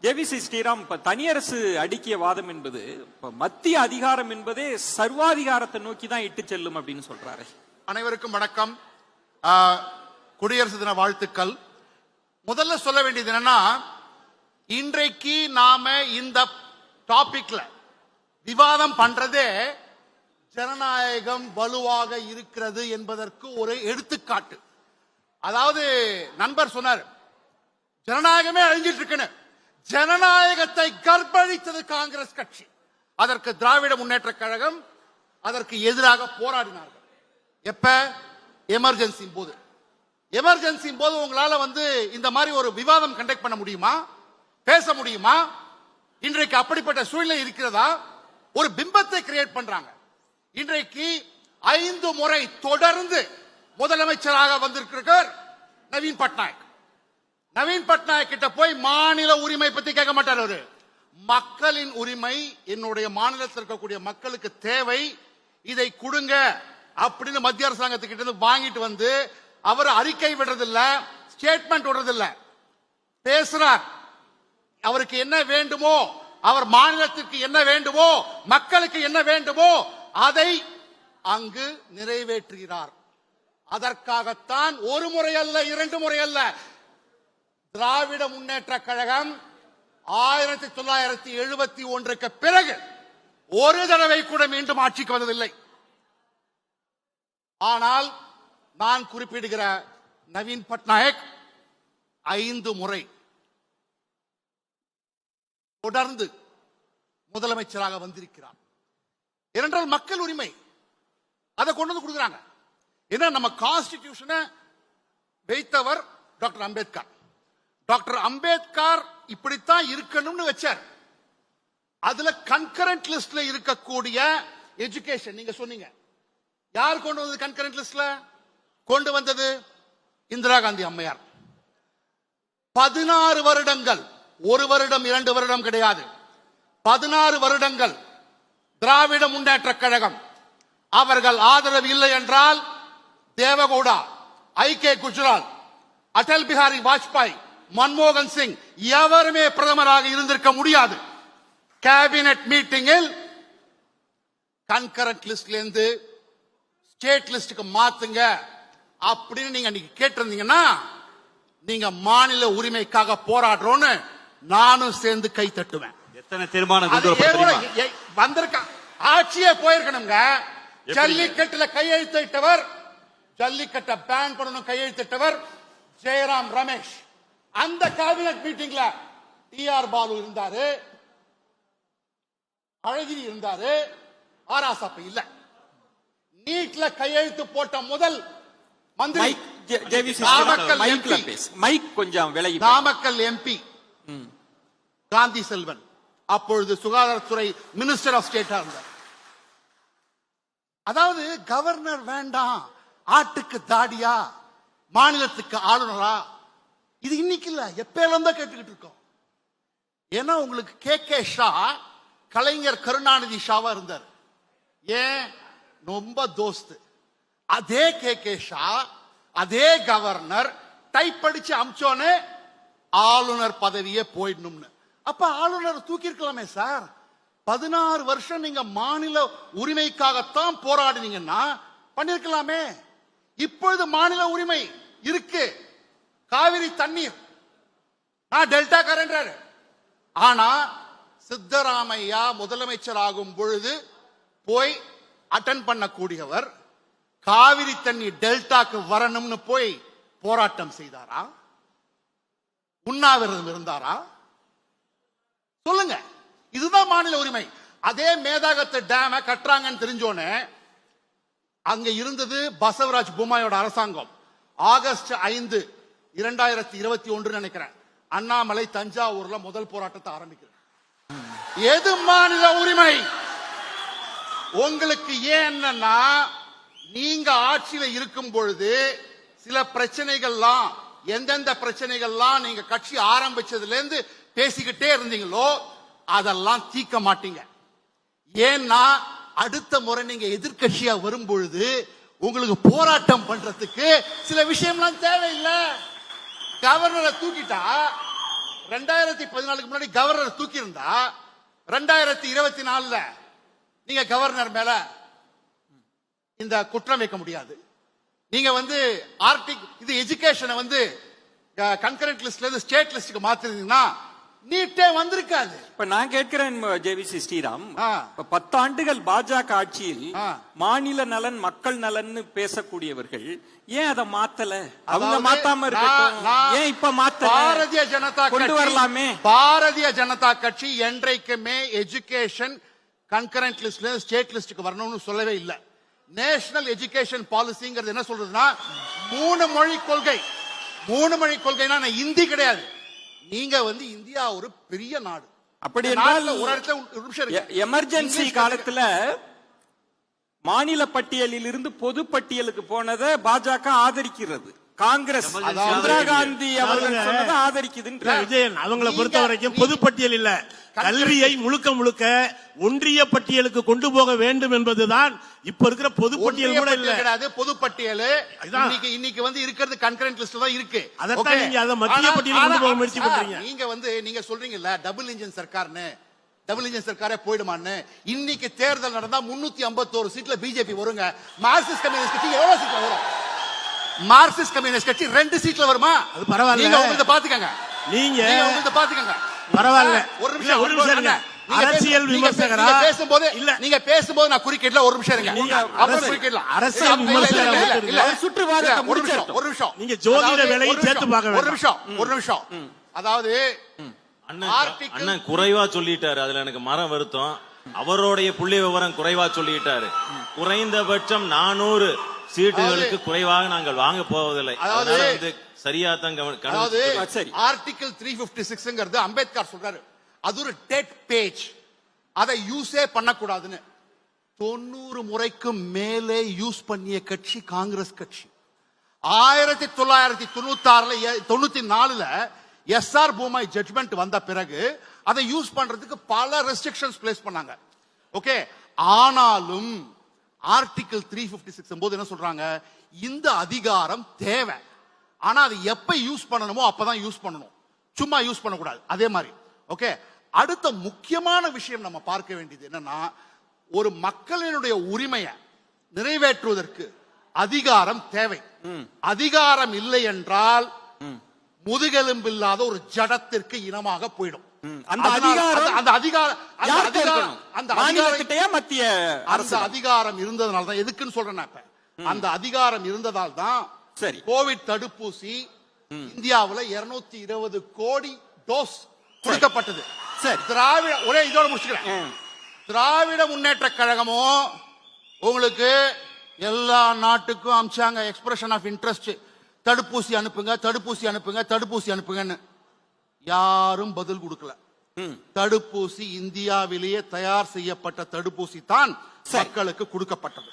JVC Sriram, இப்ப தனியரசு அடுக்கிய வாதம் என்பது மத்திய அதிகாரம் என்பதே சர்வாதிகாரத்தை நோக்கி தான் இட்டு செல்லும் அப்படின்னு சொல்றாரு. அனைவருக்கும் வணக்கம், குடியரசு தின வாழ்த்துக்கள். முதல்ல சொல்ல வேண்டியது என்னன்னா, இன்றைக்கு நாம இந்த டாபிக்ல விவாதம் பண்றதே ஜனநாயகம் வலுவாக இருக்கிறது என்பதற்கு ஒரு எடுத்துக்காட்டு. அதாவது நண்பர் சொன்னார், ஜனநாயகமே அழிஞ்சிட்டு இருக்குன்னு. ஜனநாயகத்தை கற்பழித்தது காங்கிரஸ் கட்சி. அதற்கு திராவிட முன்னேற்ற கழகம் அதற்கு எதிராக போராடினார்கள். எப்ப? எமர்ஜென்சி போது. எமர்ஜென்சி போது உங்களால இந்த மாதிரி ஒரு விவாதம் கண்டக்ட் பண்ண முடியுமா? பேச முடியுமா? இன்றைக்கு அப்படிப்பட்ட சூழ்நிலை இருக்கிறதா? ஒரு பிம்பத்தை கிரியேட் பண்றாங்க. இன்றைக்கு 5 முறை தொடர்ந்து முதலமைச்சராக வந்திருக்கிறார் நவீன் பட்நாயக். நவீன் பட்நாயக் கிட்ட போய் மாநில உரிமை பத்தி கேட்க மாட்டார். அவரு மக்களின் உரிமை, என்னுடைய மாநிலத்தில் இருக்கக்கூடிய மக்களுக்கு தேவை, இதை கொடுங்க அப்படின்னு மத்திய அரசாங்கத்துக்கிட்ட இருந்து வாங்கிட்டு அவர் அறிக்கை விடுறதில்ல, ஸ்டேட்மெண்ட் விடுறதில்ல, பேசுறார். அவருக்கு என்ன வேண்டுமோ, அவர் மாநிலத்திற்கு என்ன வேண்டுமோ, மக்களுக்கு என்ன வேண்டுமோ அதை அங்கு நிறைவேற்றுகிறார். அதற்காகத்தான் ஒரு முறை அல்ல, 2 முறை அல்ல, திராவிட முன்னேற்ற கழகம் 1971க்கு பிறகு ஒரு தடவை கூட மீண்டும் ஆட்சிக்கு வந்ததில்லை. ஆனால் நான் குறிப்பிடுகிற நவீன் பட்நாயக் 5 முறை தொடர்ந்து முதலமைச்சராக வந்திருக்கிறார். ஏனென்றால் மக்கள் உரிமை அதை கொண்டு வந்து கொடுக்கிறாங்க. ஏன்னா நம்ம கான்ஸ்டிடியூஷனை வைத்தவர் டாக்டர் அம்பேத்கர். டாக்டர் அம்பேத்கர் இப்படித்தான் இருக்கணும்னு வச்சார். அதுல கன்கரண்ட் லிஸ்ட்ல இருக்கக்கூடிய எஜுகேஷன் நீங்க சொன்னீங்க. யார் கொண்டு வந்தது? கன்கரண்ட் லிஸ்ட்ல கொண்டு வந்தது இந்திரா காந்தி அம்மையார். 16 வருடங்கள், 1 வருடம் 2 வருடம் கிடையாது, 16 வருடங்கள் திராவிட முன்னேற்ற கழகம். அவர்கள் ஆதரவு இல்லை என்றால் தேவகவுடா, ஐ.கே. குஜ்ரால், அடல் பிஹாரி வாஜ்பாய், மன்மோகன் சிங் எவருமே பிரதமராக இருந்திருக்க முடியாது. கேபினெட் மீட்டிங்கில் கன்கரண்ட் லிஸ்ட்ல இருந்து ஸ்டேட் லிஸ்டுக்கு மாத்துங்க அப்படின்னு நீங்க கேட்டிருந்தீங்கன்னா, நீங்க மாநில உரிமைக்காக போராடுறோன்னு நானும் சேர்ந்து கை தட்டுவேன். எத்தனை தீர்மானம் வந்திருக்க ஆட்சியே போயிருக்கணுங்க. ஜல்லிக்கட்டுல கையெழுத்திட்டவர், ஜல்லிக்கட்டை பேன் பண்ணணும் கையெழுத்திட்டவர் ஜெயராம் ரமேஷ். அந்த கேபினட் மீட்டிங்ல டி.ஆர். பாலு இருந்தாரு, அழகிரி இருந்தாரு, ஆராசப்ப இல்ல. நீட்ல கையெழுத்து போட்ட முதல் மந்திரி நாமக்கல் எம்பி காந்தி செல்வன், அப்பொழுது சுகாதாரத்துறை மினிஸ்டர் ஆஃப் ஸ்டேட்டா இருந்தார். அதாவது கவர்னர் வேண்டாம், ஆட்டுக்கு தாடியா, மாநிலத்துக்கு ஆளுநரா, இது இன்னைக்கு இல்ல, எப்பெல்லாம் தான் கேட்டுக்கிட்டு இருக்கோம். ஏன்னா உங்களுக்கு கே ஷா கலைஞர் கருணாநிதி ஷாவா இருந்தார். ஏன்? ரொம்ப தோஸ்து. அதே கே ஷா, அதே கவர்னர் டைப் படிச்சு அமிச்சோன்னு ஆளுநர் பதவியே போயிடணும்னு. அப்ப ஆளுநர் தூக்கி இருக்கலாமே சார். 16 வருஷம் நீங்க மாநில உரிமைக்காகத்தான் போராடினீங்கன்னா பண்ணிருக்கலாமே. இப்பொழுது மாநில உரிமை இருக்கு. காவிரி தண்ணீர் நான் டெல்டா காரன்றாரு. ஆனா சித்தராமையா முதலமைச்சர் ஆகும் பொழுது போய் அட்டன் பண்ணக்கூடியவர் காவிரி தண்ணீர் டெல்டாக்கு வரணும்னு போய் போராட்டம் செய்தாரா? உண்ணாவிரதம் இருந்தாரா? சொல்லுங்க. இதுதான் மாநில உரிமை. அதே மேதாகத்து டேம கட்டுறாங்கன்னு தெரிஞ்சோன்னு அங்க இருந்தது பசவராஜ் பொம்மாயோட அரசாங்கம். ஆகஸ்ட் 5, 2021 நினைக்கிறேன், அண்ணாமலை தஞ்சாவூர்ல முதல் போராட்டத்தை ஆரம்பிக்கிறார். எது மாநில உரிமை? உங்களுக்கு ஏன்னா, நீங்க ஆட்சியில இருக்கும் பொழுது சில பிரச்சனைகள்லாம், எந்தெந்த பிரச்சனைகள்லாம் நீங்க கட்சி ஆரம்பிச்சதுல இருந்து பேசிக்கிட்டே இருந்தீங்களோ அதெல்லாம் தீர்க்க மாட்டீங்க. ஏன்னா அடுத்த முறை நீங்க எதிர்கட்சியா வரும் பொழுது உங்களுக்கு போராட்டம் பண்றதுக்கு சில விஷயம்லாம் தேவையில்லை. கவர்னரை தூக்கிட்டா 2014 முன்னாடி கவர்னர் தூக்கி இருந்தா 2024 நீங்க கவர்னர் மேல இந்த குற்றம் வைக்க முடியாது. நீங்க இது எஜுகேஷனை கன்கரண்ட் லிஸ்ட்ல இருந்து ஸ்டேட் லிஸ்டுக்கு மாத்திருந்தீங்கன்னா நீட்டே வந்திருக்காது. இப்ப நான் கேட்கிறேன் ஜேவிசி ஸ்ரீராம், 10 ஆண்டுகள் பாஜக ஆட்சியில் மாநில நலன் மக்கள் நலன் பேசக்கூடியவர்கள் ஏன் அதை மாத்தல? அவங்க மாத்தாம இருக்கட்டும், ஏன் இப்ப மாத்தல? பாரதிய ஜனதா கொண்டு வரலாமே. பாரதிய ஜனதா கட்சி என்றைக்குமே எஜுகேஷன் கன்கரண்ட் லிஸ்ட்ல ஸ்டேட் லிஸ்டுக்கு வரணும்னு சொல்லவே இல்லை. நேஷனல் எஜுகேஷன் பாலிசிங்கிறது என்ன சொல்றதுன்னா 3 மொழி கொள்கை. 3 மொழி கொள்கைனா இந்தி கிடையாது. நீங்க இந்தியா ஒரு பெரிய நாடு. அப்படி என்றால் ஒரு இடத்துல எமர்ஜென்சி காலத்துல மாநில பட்டியலில் இருந்து பொது பட்டியலுக்கு போனதை பாஜக ஆதரிக்கிறது. காங்கிரஸ் இந்திரா காந்தி அவர்கள் சொன்னதை ஆதரிக்குதுன்ற விஜயன் அவங்களை பொறுத்த வரைக்கும் பொதுப்பட்டியல் இல்ல, கல்வியை முழுக்க முழுக்க ஒன்றிய பட்டியலுக்கு கொண்டு போக வேண்டும் என்பதுதான் இப்ப இருக்கிற பொதுப்பட்டியல் கூட இல்ல. கிடையாது பொதுப்பட்டியல். இன்னைக்கு இருக்கிறது கன்கரண்ட் லிஸ்ட் தான் இருக்கு. அதத்தான் நீங்க அதை மத்திய பட்டியல் கொண்டு போக முயற்சி பண்றீங்க. நீங்க சொல்றீங்கல்ல டபுள் இன்ஜின் சர்க்கார்னு, டபுள் இன்ஜின் சர்க்காரே போயிடுமான்னு. இன்னைக்கு தேர்தல் நடந்தா 351 சீட்ல பிஜேபி வருங்க. மார்க்சிஸ்ட் கம்யூனிஸ்ட் கட்சி எவ்வளவு சீட்ல வரும்? மார்க்சிஸ்ட் கம்யூனிஸ்ட் கட்சி 2 சீட்ல வருமா? அது பரவாயில்ல. நீங்க உங்களுக்கு பாத்துக்கங்க. நீங்க உங்களுக்கு பாத்துக்கங்க. பரவாயில்ல. ஒரு நிமிஷம் இருங்க. அரசியல் விமர்சகரா பேசும்போது நீங்க பேசும்போது நான் குறுக்கிடல. ஒரு நிமிஷம் இருங்க. அப்புறம் குறுக்கிடலாம். அரசியல் விமர்சகரா இல்ல சுற்றுவாதத்தை முடிச்சிட்டோம். ஒரு நிமிஷம். நீங்க ஜோதிட வேலையை சேர்த்து பார்க்க வேண்டும். ஒரு நிமிஷம். அதாவது அண்ணன் குறைவா சொல்லிட்டாரு. அதுல எனக்கு மரம் வருத்தம். அவருடைய புள்ளி விவரம் குறைவா சொல்லிட்டாரு. குறைந்தபட்சம் 400 சீட்டுகளுக்கு குறைவாக நாங்கள் வாங்க போவதில்லை. அதாவது சரியா தான். ஆர்டிகிள் 356 அம்பேத்கர் சொல்றாரு, அது ஒரு டெட் பேஜ், அதை யூஸே பண்ணக்கூடாதுன்னு. 90 முறைக்கு மேலே யூஸ் பண்ணிய கட்சி காங்கிரஸ் கட்சி. 1994 எஸ்ஆர் பூமாய் ஜட்ஜ்மெண்ட் வந்த பிறகு அதை யூஸ் பண்றதுக்கு பல ரெஸ்ட்ரிக்ஷன்ஸ் பிளேஸ் பண்ணாங்க. ஓகே, ஆனாலும் ஆர்டிகிள் 356 போது என்ன சொல்றாங்க, இந்த அதிகாரம் தேவை, ஆனா அது எப்ப யூஸ் பண்ணணுமோ அப்பதான் யூஸ் பண்ணணும், சும்மா யூஸ் பண்ணக்கூடாது. அதே மாதிரி ஓகே. அடுத்த முக்கியமான விஷயம் நம்ம பார்க்க வேண்டியது என்னன்னா, ஒரு மக்களினுடைய உரிமையை நிறைவேற்றுவதற்கு அதிகாரம் தேவை. அதிகாரம் இல்லை என்றால் முதுகெலும்பில்லாத ஒரு ஜடத்திற்கு இனமாக போயிடும். அந்த அதிகாரம் இருந்ததுனால தான், எதுக்குன்னு சொல்றேன், அந்த அதிகாரம் இருந்ததால் தான் கோவிட் தடுப்பூசி இந்தியாவில் 220 கோடி டோஸ் கொடுக்கப்பட்டது. திராவிட ஒரே இதோட முடிச்சுக்கிறேன். திராவிட முன்னேற்ற கழகமோ உங்களுக்கு எல்லா நாட்டுக்கும் அமிச்சாங்க எக்ஸ்பிரஷன் ஆஃப் இன்ட்ரெஸ்ட், தடுப்பூசி அனுப்புங்க, தடுப்பூசி அனுப்புங்க, தடுப்பூசி அனுப்புங்கன்னு. யாரும் பதில் கொடுக்கல. தடுப்பூசி இந்தியாவிலேயே தயார் செய்யப்பட்ட தடுப்பூசி தான் மக்களுக்கு கொடுக்கப்பட்டது.